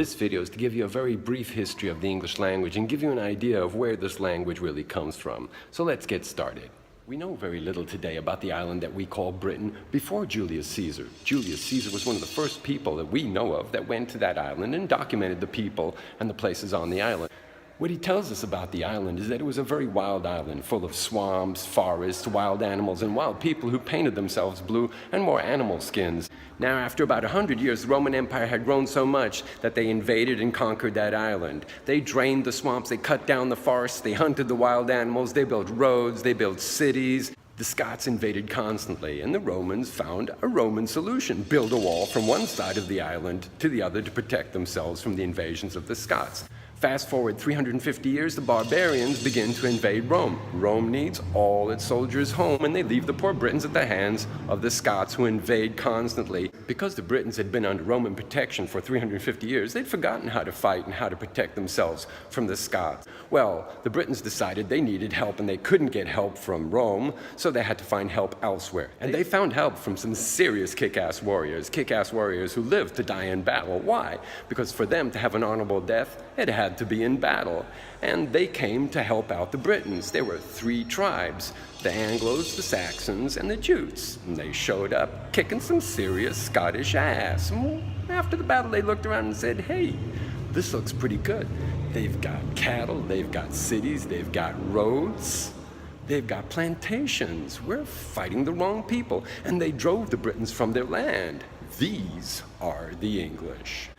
This video is to give you a very brief history of the English language and give you an idea of where this language really comes from. So let's get started. We know very little today about the island that we call Britain before Julius Caesar. Julius Caesar was one of the first people that we know of that went to that island and documented the people and the places on the island. What he tells us about the island is that it was a very wild island, full of swamps, forests, wild animals, and wild people who painted themselves blue and wore animal skins. Now, after about 100 years, the Roman Empire had grown so much that they invaded and conquered that island. They drained the swamps, they cut down the forests, they hunted the wild animals, they built roads, they built cities. The Scots invaded constantly, and the Romans found a Roman solution: build a wall from one side of the island to the other to protect themselves from the invasions of the Scots. Fast forward 350 years, the barbarians begin to invade Rome. Rome needs all its soldiers home, and they leave the poor Britons at the hands of the Scots, who invade constantly. Because the Britons had been under Roman protection for 350 years, they'd forgotten how to fight and how to protect themselves from the Scots. Well, the Britons decided they needed help, and they couldn't get help from Rome, so they had to find help elsewhere. And they found help from some serious kick-ass warriors who lived to die in battle. Why? Because for them to have an honorable death, it had to be in battle, and they came to help out the Britons. There were three tribes: the Anglos, the Saxons, and the Jutes. And they showed up kicking some serious Scottish ass. And after the battle, they looked around and said, hey, this looks pretty good. They've got cattle, they've got cities, they've got roads, they've got plantations. We're fighting the wrong people. And they drove the Britons from their land. These are the English.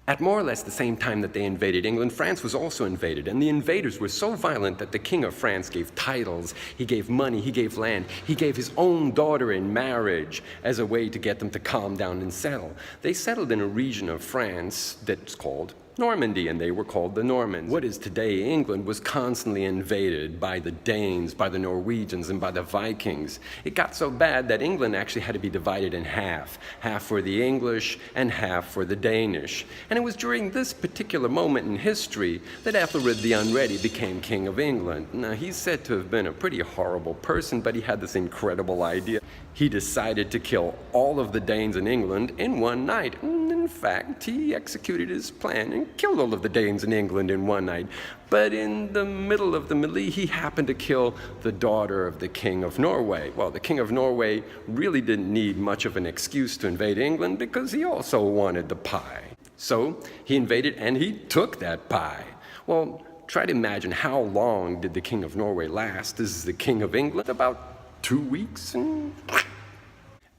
At more or less the same time that they invaded England, France was also invaded, and the invaders were so violent that the King of France gave titles, he gave money, he gave land, he gave his own daughter in marriage as a way to get them to calm down and settle. They settled in a region of France that's called Normandy, and they were called the Normans. What is today England was constantly invaded by the Danes, by the Norwegians, and by the Vikings. It got so bad that England actually had to be divided in half for the English and half for the Danish. And it was during this particular moment in history that Ethelred the Unready became King of England. Now, he's said to have been a pretty horrible person, but he had this incredible idea. He decided to kill all of the Danes in England in one night. In fact, he executed his plan and killed all of the Danes in England in one night. But in the middle of the melee, he happened to kill the daughter of the King of Norway. Well, the King of Norway really didn't need much of an excuse to invade England, because he also wanted the pie. So he invaded and he took that pie. Well, try to imagine, how long did the King of Norway last as the King of England? About 2 weeks, and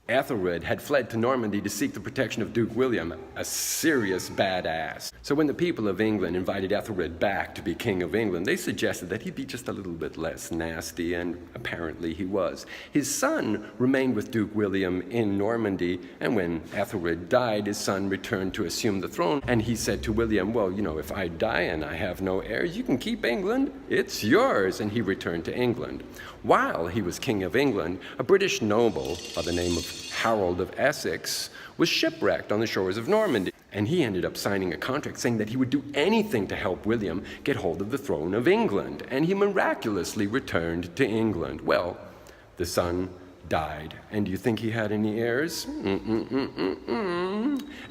Ethelred had fled to Normandy to seek the protection of Duke William, a serious badass. So when the people of England invited Ethelred back to be King of England, they suggested that he be just a little bit less nasty, and apparently he was. His son remained with Duke William in Normandy, and when Ethelred died, his son returned to assume the throne, and he said to William, well, you know, if I die and I have no heirs, you can keep England, it's yours, and he returned to England. While he was King of England, a British noble by the name of Harold of Essex was shipwrecked on the shores of Normandy, and he ended up signing a contract saying that he would do anything to help William get hold of the throne of England, and he miraculously returned to England. Well, the son died, and do you think he had any heirs?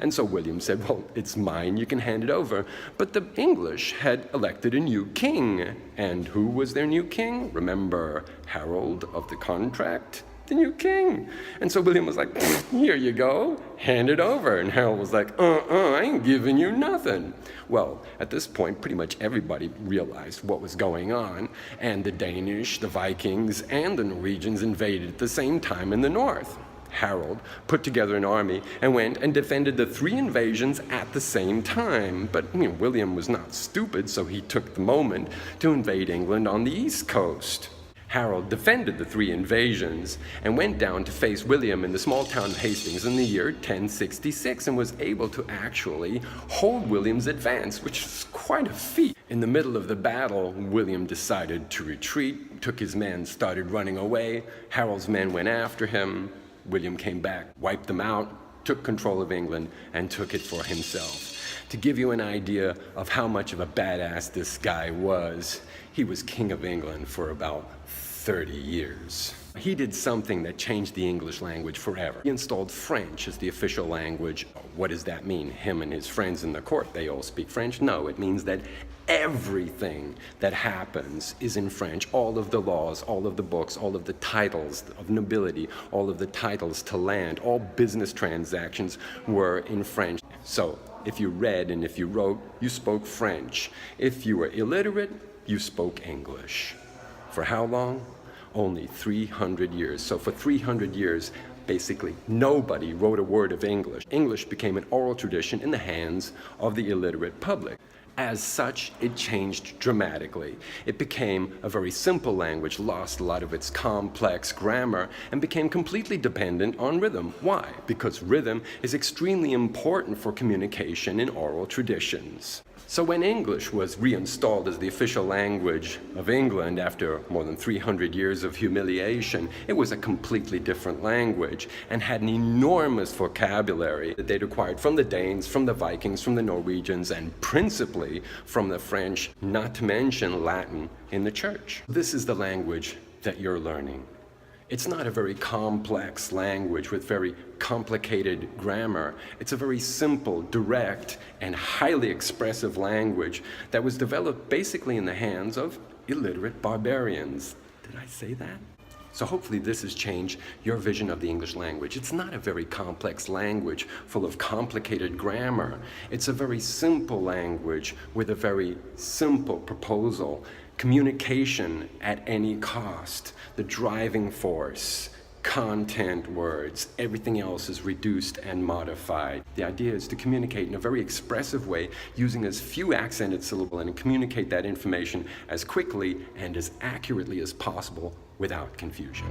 And so William said, well, it's mine, you can hand it over. But the English had elected a new king, and who was their new king? Remember Harold of the contract? The new king. And so William was like, here you go, hand it over. And Harold was like, I ain't giving you nothing. Well, at this point, pretty much everybody realized what was going on, and the Danish, the Vikings, and the Norwegians invaded at the same time in the north. Harold put together an army and went and defended the three invasions at the same time. But William was not stupid, so he took the moment to invade England on the east coast. Harold defended the three invasions and went down to face William in the small town of Hastings in the year 1066, and was able to actually hold William's advance, which is quite a feat. In the middle of the battle, William decided to retreat, took his men, started running away. Harold's men went after him. William came back, wiped them out, took control of England, and took it for himself. To give you an idea of how much of a badass this guy was, he was King of England for about 30 years. He did something that changed the English language forever. He installed French as the official language. What does that mean? Him and his friends in the court, they all speak French? No, it means that everything that happens is in French. All of the laws, all of the books, all of the titles of nobility, all of the titles to land, all business transactions were in French. So if you read and if you wrote, you spoke French. If you were illiterate, you spoke English. For how long? Only 300 years. So for 300 years, basically nobody wrote a word of English. English became an oral tradition in the hands of the illiterate public. As such, it changed dramatically. It became a very simple language, lost a lot of its complex grammar, and became completely dependent on rhythm. Why? Because rhythm is extremely important for communication in oral traditions. So when English was reinstalled as the official language of England after more than 300 years of humiliation, it was a completely different language and had an enormous vocabulary that they'd acquired from the Danes, from the Vikings, from the Norwegians, and principally from the French, not to mention Latin in the church. This is the language that you're learning. It's not a very complex language with very complicated grammar. It's a very simple, direct, and highly expressive language that was developed basically in the hands of illiterate barbarians. Did I say that? So hopefully this has changed your vision of the English language. It's not a very complex language full of complicated grammar. It's a very simple language with a very simple proposal. Communication at any cost, the driving force, content words, everything else is reduced and modified. The idea is to communicate in a very expressive way using as few accented syllables and communicate that information as quickly and as accurately as possible without confusion.